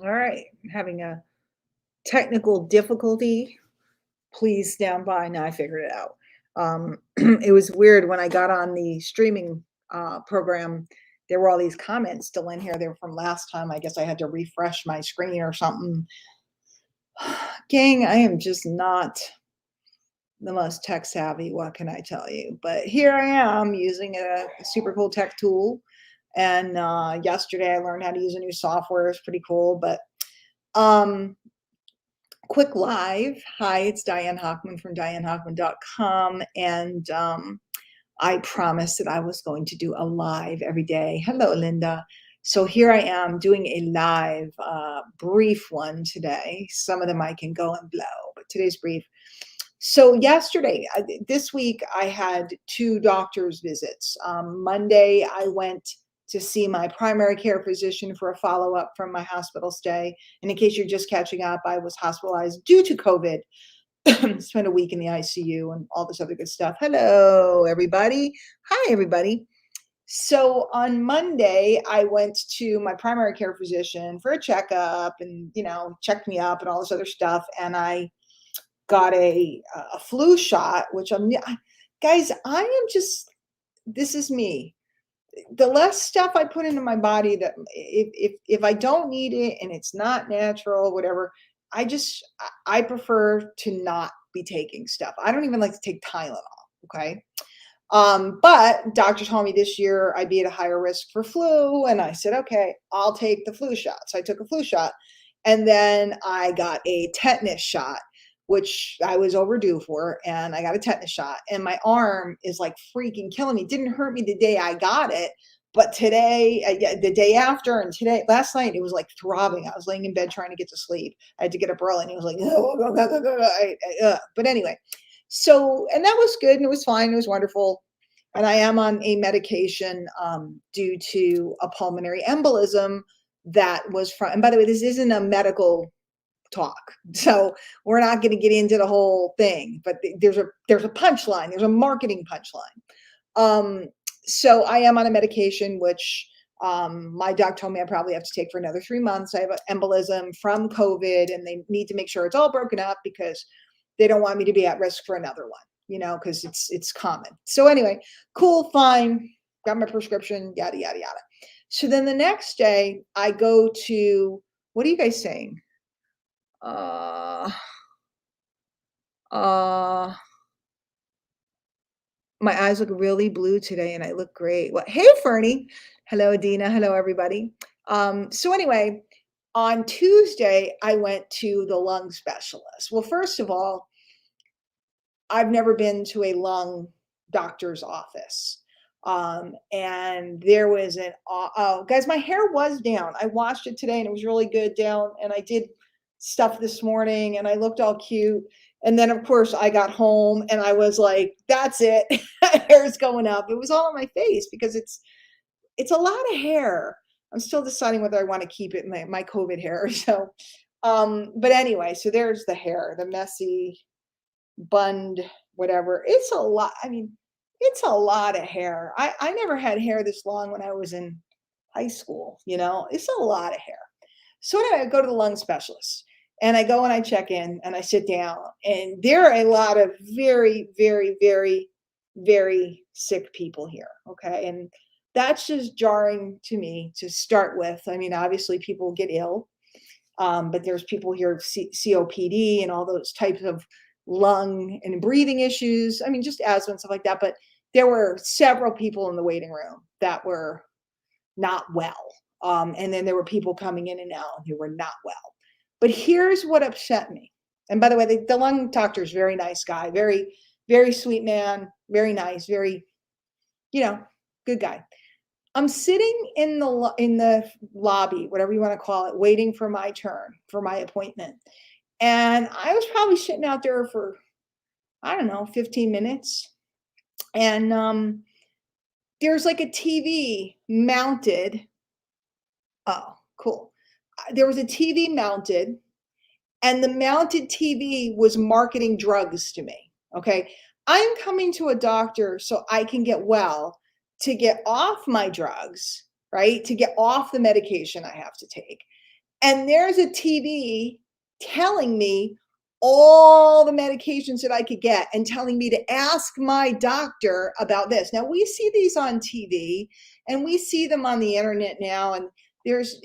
All right, having a technical difficulty. Please stand by. Now I figured it out. It was weird when I got on the streaming program. There were all these comments still in here. They were from last time. I guess I had to refresh my screen or something. Gang, I am just not the most tech savvy. What can I tell you? But here I am using a super cool tech tool. And yesterday I learned how to use a new software. It's pretty cool. But um, quick live. Hi, it's Diane Hockman from DianeHockman.com. And I promised that I was going to do a live every day. Hello, Linda. So here I am doing a live, brief one today. Some of them I can go and blow, but today's brief. So yesterday, this week, I had two doctor's visits. Monday, I went to see my primary care physician for a follow-up from my hospital stay. And in case you're just catching up, I was hospitalized due to COVID. Spent a week in the ICU and all this other good stuff. Hello, everybody. Hi, everybody. So on Monday, I went to my primary care physician for a checkup and, checked me up and all this other stuff. And I got a flu shot, which guys, I am just, this is me. The less stuff I put into my body, that if I don't need it and it's not natural, whatever, I prefer to not be taking stuff. I don't even like to take Tylenol. Okay. But doctor told me this year I'd be at a higher risk for flu. And I said, okay, I'll take the flu shot. So I took a flu shot. And then I got a tetanus shot, which I was overdue for. And I got a tetanus shot. And my arm is like freaking killing me. It didn't hurt me the day I got it. But today, the day after, and today, last night, it was like throbbing. I was laying in bed trying to get to sleep. I had to get up early, and it was like, but anyway, so, and that was good, and it was fine. It was wonderful. And I am on a medication due to a pulmonary embolism that was from, and by the way, this isn't a medical talk. So we're not going to get into the whole thing, but there's a punchline. There's a marketing punchline. So I am on a medication, which my doc told me I probably have to take for another 3 months. I have an embolism from COVID, and they need to make sure it's all broken up because they don't want me to be at risk for another one, because it's common. So anyway, cool, fine. Got my prescription, yada, yada, yada. So then the next day I go to, what are you guys saying? My eyes look really blue today and I look great. Well, hey, Fernie. Hello, Adina. Hello, everybody. So anyway, on Tuesday, I went to the lung specialist. Well, first of all, I've never been to a lung doctor's office. And there was oh, guys, my hair was down. I washed it today and it was really good down. And I did stuff this morning and I looked all cute. And then, of course, I got home and I was like, that's it. Hair's going up. It was all on my face because it's a lot of hair. I'm still deciding whether I want to keep it, my COVID hair. So, but anyway, so there's the hair, the messy, bunned, whatever. It's a lot. I mean, it's a lot of hair. I never had hair this long when I was in high school, it's a lot of hair. So anyway, I go to the lung specialist and I go and I check in and I sit down, and there are a lot of very, very, very, very sick people here. Okay. And that's just jarring to me to start with. I mean, obviously people get ill, but there's people here, COPD and all those types of lung and breathing issues. I mean, just asthma and stuff like that. But there were several people in the waiting room that were not well. And then there were people coming in and out who were not well. But here's what upset me. And by the way, the lung doctor is very nice guy, very, very sweet man, very nice, very, good guy. I'm sitting in the lobby, whatever you want to call it, waiting for my turn, for my appointment. And I was probably sitting out there for, I don't know, 15 minutes. And there's like a TV mounted. Oh, cool. There was a TV mounted, and the mounted TV was marketing drugs to me. Okay. I'm coming to a doctor so I can get well, to get off my drugs, right? To get off the medication I have to take. And there's a TV telling me all the medications that I could get and telling me to ask my doctor about this. Now we see these on TV and we see them on the internet now, and there's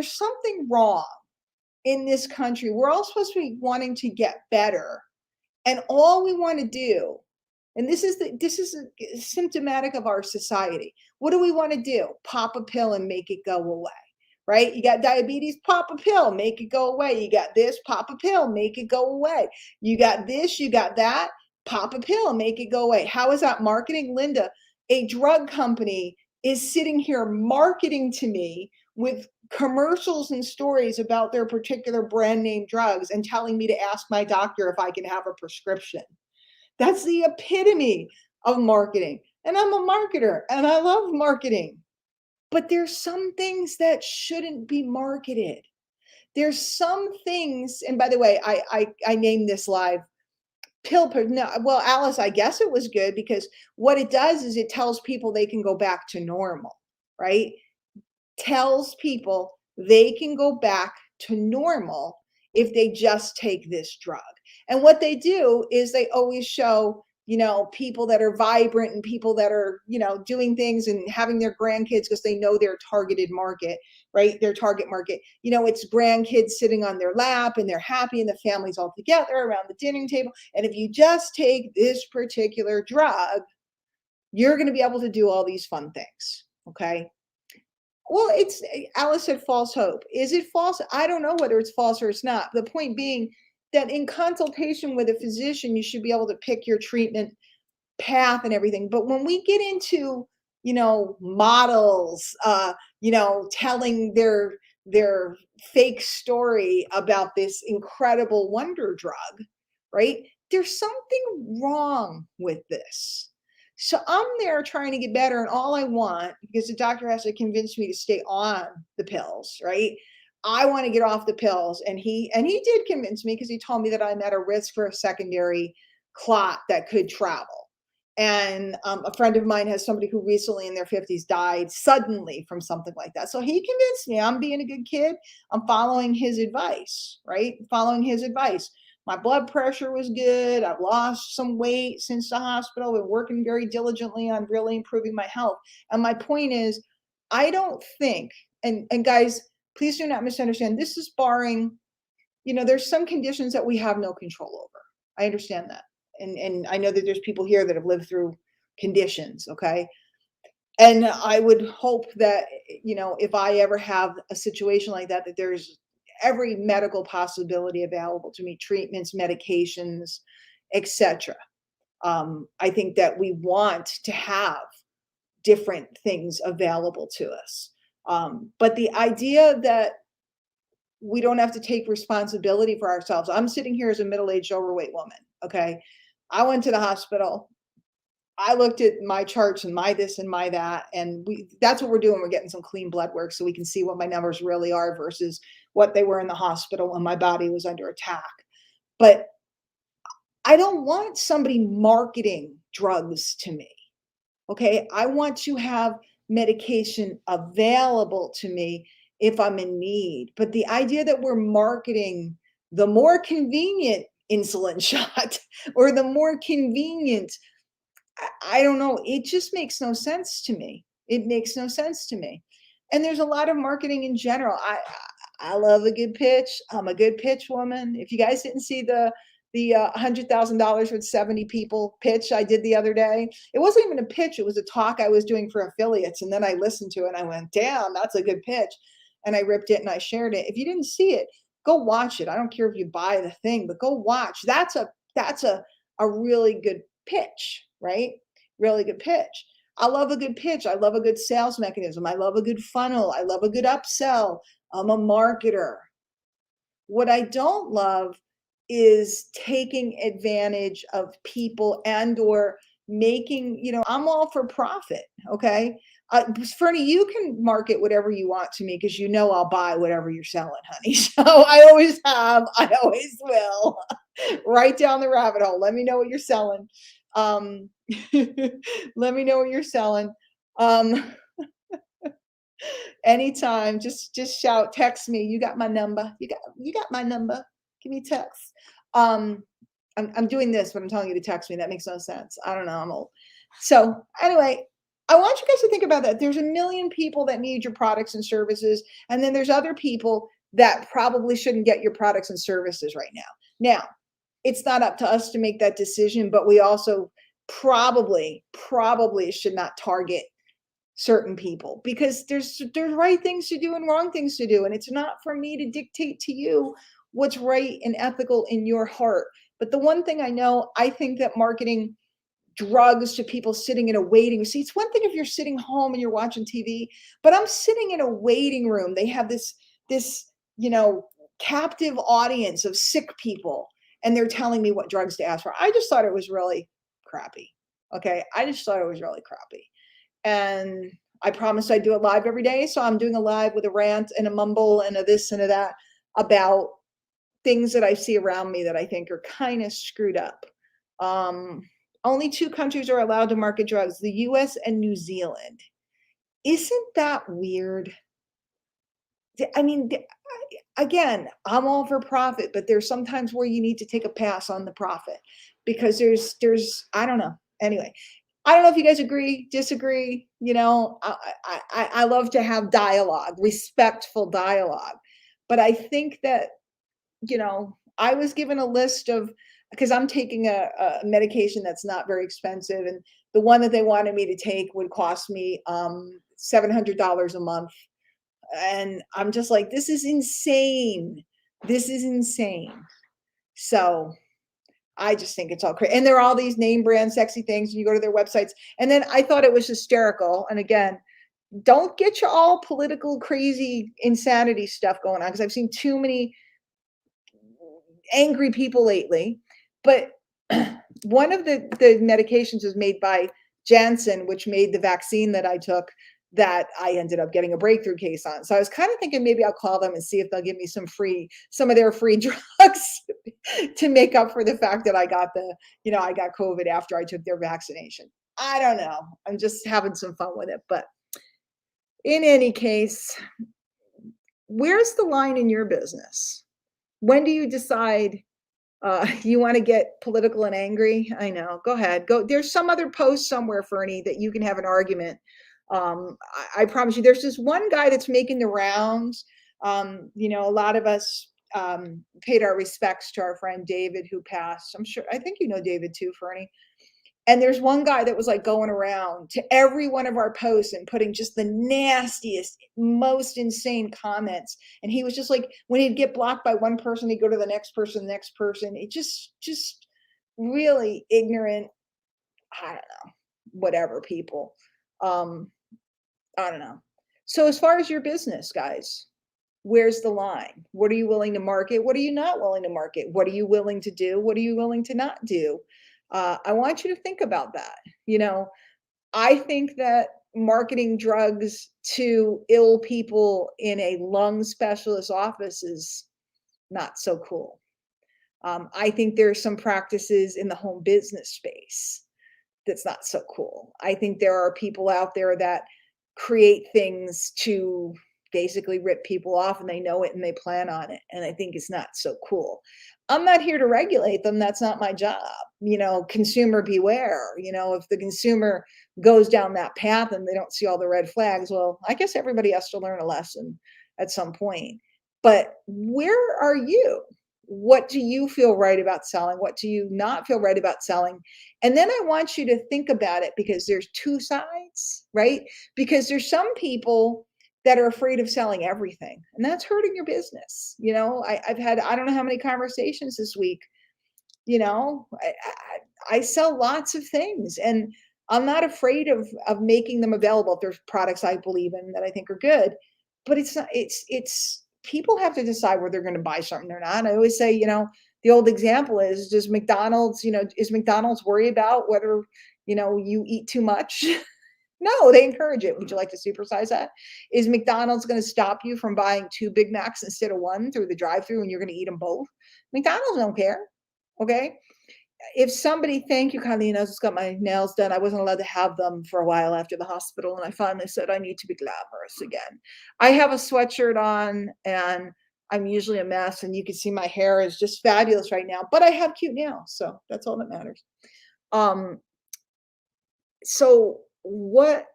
something wrong in this country. We're all supposed to be wanting to get better, and all we want to do, and this is symptomatic of our society. What do we want to do? Pop a pill and make it go away, right? You got diabetes, pop a pill, make it go away. You got this, pop a pill, make it go away. You got this, you got that, pop a pill, make it go away. How is that marketing? Linda, a drug company is sitting here marketing to me with commercials and stories about their particular brand name drugs and telling me to ask my doctor if I can have a prescription. That's the epitome of marketing. And I'm a marketer and I love marketing. But there's some things that shouldn't be marketed. There's some things, and by the way, I named this live pill. No, well, Alice, I guess it was good because what it does is it tells people they can go back to normal, right? Tells people they can go back to normal if they just take this drug. And what they do is they always show, people that are vibrant and people that are, doing things and having their grandkids because they know their targeted market, right? Their target market, it's grandkids sitting on their lap and they're happy and the family's all together around the dining table. And if you just take this particular drug, you're going to be able to do all these fun things. Okay. Well, Alice said false hope. Is it false? I don't know whether it's false or it's not. The point being that in consultation with a physician, you should be able to pick your treatment path and everything. But when we get into, models, telling their fake story about this incredible wonder drug, right? There's something wrong with this. So I'm there trying to get better, and all I want, because the doctor has to convince me to stay on the pills, right? I want to get off the pills, and he did convince me because he told me that I'm at a risk for a secondary clot that could travel. And a friend of mine has somebody who recently in their 50s died suddenly from something like that. So he convinced me I'm being a good kid. I'm following his advice, right? Following his advice. My blood pressure was good. I've lost some weight since the hospital. Been working very diligently on really improving my health. And my point is, I don't think, and guys, please do not misunderstand. This is barring, there's some conditions that we have no control over. I understand that. And I know that there's people here that have lived through conditions, okay? And I would hope that, if I ever have a situation like that, that there's every medical possibility available to me, treatments, medications, etc. I think that we want to have different things available to us. But the idea that we don't have to take responsibility for ourselves. I'm sitting here as a middle-aged overweight woman, okay? I went to the hospital. I looked at my charts and my this and my that, and that's what we're doing. We're getting some clean blood work so we can see what my numbers really are versus what they were in the hospital when my body was under attack. But I don't want somebody marketing drugs to me. Okay? I want to have medication available to me if I'm in need. But the idea that we're marketing the more convenient insulin shot or the more convenient, I don't know. It just makes no sense to me. It makes no sense to me. And there's a lot of marketing in general. I love a good pitch. I'm a good pitch woman. If you guys didn't see the $100,000 with 70 people pitch I did the other day, it wasn't even a pitch. It was a talk I was doing for affiliates. And then I listened to it and I went, damn, that's a good pitch. And I ripped it and I shared it. If you didn't see it, go watch it. I don't care if you buy the thing, but go watch. That's a really good pitch, right? Really good pitch. I love a good pitch. I love a good sales mechanism. I love a good funnel. I love a good upsell. I'm a marketer. What I don't love is taking advantage of people and or making, I'm all for profit. Okay. Fernie, you can market whatever you want to me because I'll buy whatever you're selling, honey. So I always have, I always will. Right down the rabbit hole. Let me know what you're selling. Let me know what you're selling. Anytime, just shout, text me. You got my number. You got my number. Give me a text. Um, I'm doing this, but I'm telling you to text me. That makes no sense. I don't know. I'm old. So anyway, I want you guys to think about that. There's a million people that need your products and services, and then there's other people that probably shouldn't get your products and services right now. Now, it's not up to us to make that decision, but we also probably should not target certain people because there's right things to do and wrong things to do, and it's not for me to dictate to you what's right and ethical in your heart. But the one thing I know, I think that marketing drugs to people sitting in a waiting see, it's one thing if you're sitting home and you're watching TV, but I'm sitting in a waiting room. They have this captive audience of sick people, and they're telling me what drugs to ask for. I just thought it was really crappy. Okay, I just thought it was really crappy. And I promised I'd do it live every day. So I'm doing a live with a rant and a mumble and a this and a that about things that I see around me that I think are kind of screwed up. Um, Only two countries are allowed to market drugs, the US and New Zealand. Isn't that weird? I mean, again, I'm all for profit, but there's sometimes where you need to take a pass on the profit because I don't know. Anyway, I don't know if you guys agree, disagree. I love to have dialogue, respectful dialogue, but I think that I was given a list of because I'm taking a medication that's not very expensive, and the one that they wanted me to take would cost me $700 a month, and I'm just like, this is insane. This is insane. So I just think it's all crazy. And there are all these name brand sexy things. And you go to their websites. And then I thought it was hysterical. And again, don't get you all political, crazy insanity stuff going on because I've seen too many angry people lately. But one of the medications was made by Janssen, which made the vaccine that I took that I ended up getting a breakthrough case on. So I was kind of thinking maybe I'll call them and see if they'll give me some of their free drugs to make up for the fact that I got I got COVID after I took their vaccination. I don't know. I'm just having some fun with it. But in any case, where's the line in your business? When do you decide you want to get political and angry? I know. Go ahead. Go. There's some other post somewhere, Fernie, that you can have an argument. I promise you, there's this one guy that's making the rounds. A lot of us paid our respects to our friend David who passed. I think you know David too, Fernie. And there's one guy that was like going around to every one of our posts and putting just the nastiest, most insane comments. And he was just like, when he'd get blocked by one person, he'd go to the next person, the next person. It just really ignorant. I don't know, whatever people. I don't know. So as far as your business, guys, where's the line? What are you willing to market? What are you not willing to market? What are you willing to do? What are you willing to not do? I want you to think about that. I think that marketing drugs to ill people in a lung specialist office is not so cool. I think there's some practices in the home business space that's not so cool. I think there are people out there that create things to basically rip people off and they know it and they plan on it. And I think it's not so cool. I'm not here to regulate them. That's not my job. Consumer beware. If the consumer goes down that path and they don't see all the red flags, well, I guess everybody has to learn a lesson at some point. But where are you? What do you feel right about selling? What do you not feel right about selling? And then I want you to think about it because there's two sides, right? Because there's some people that are afraid of selling everything, and that's hurting your business. I've had, I don't know how many conversations this week. I sell lots of things, and I'm not afraid of making them available if there's products I believe in that I think are good. But it's not. It's people have to decide whether they're going to buy something or not. I always say, the old example is, is McDonald's worry about whether you eat too much? No, they encourage it. Would you like to supersize that? Is McDonald's going to stop you from buying 2 Big Macs instead of 1 through the drive-through and you're going to eat them both? McDonald's don't care. Okay. if somebody, thank you, Kylie, I just got my nails done. I wasn't allowed to have them for a while after the hospital, and I finally said I need to be glamorous again. I have a sweatshirt on, and I'm usually a mess, and you can see my hair is just fabulous right now, but I have cute nails, so that's all that matters. Um, so what,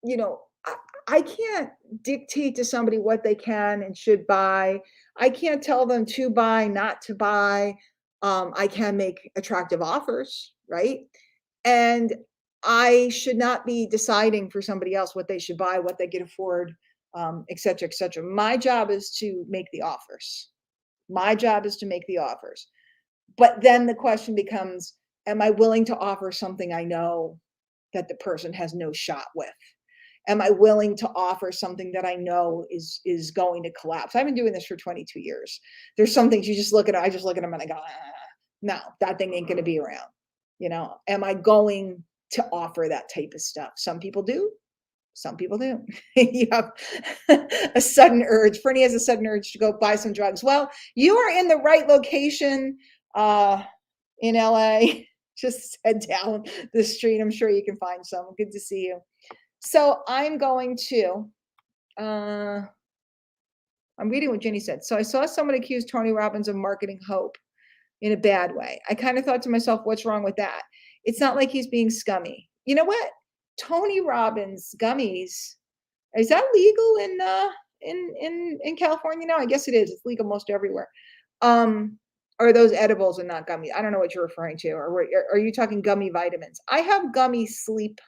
you know, I can't dictate to somebody what they can and should buy. I can't tell them to buy, not to buy. I can make attractive offers, right? And I should not be deciding for somebody else what they should buy, what they can afford, et cetera, et cetera. My job is to make the offers. My job is to make the offers. But then the question becomes, am I willing to offer something I know that the person has no shot with? Am I willing to offer something that I know is going to collapse? I've been doing this for 22 years. There's some things you just look at, I just look at them and I go, "Ah, no, that thing ain't going to be around." Am I going to offer that type of stuff? Some people do. Some people do. You have a sudden urge. Fernie has a sudden urge to go buy some drugs. Well, you are in the right location in LA. Just head down the street. I'm sure you can find some. Good to see you. So I'm going to, I'm reading what Jenny said. So I saw someone accuse Tony Robbins of marketing hope in a bad way. I kind of thought to myself, what's wrong with that? It's not like he's being scummy. You know what? Tony Robbins gummies, is that legal in California now? I guess it is. It's legal most everywhere. Are those edibles and not gummy? I don't know what you're referring to. Or are you talking gummy vitamins? I have gummy sleep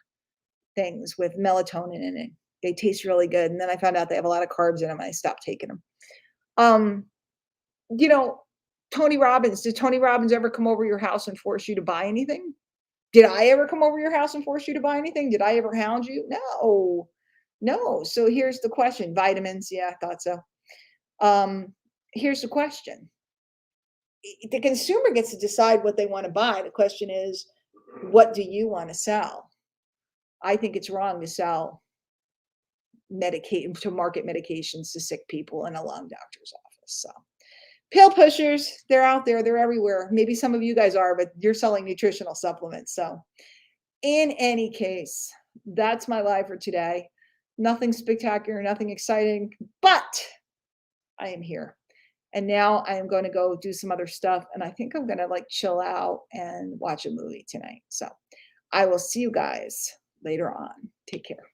things with melatonin in it. They taste really good. And then I found out they have a lot of carbs in them. I stopped taking them. Um, you know, Tony Robbins, did Tony Robbins ever come over your house and force you to buy anything? Did I ever come over your house and force you to buy anything? Did I ever hound you? No, no. So here's the question. Vitamins. Yeah, I thought so. Here's the question. The consumer gets to decide what they want to buy. The question is, what do you want to sell? I think it's wrong to sell to market medications to sick people in a lung doctor's office. So pill pushers, they're out there, they're everywhere. Maybe some of you guys are, but you're selling nutritional supplements. So in any case, that's my live for today. Nothing spectacular, nothing exciting, but I am here. And now I am going to go do some other stuff. And I think I'm going to like chill out and watch a movie tonight. So I will see you guys later on. Take care.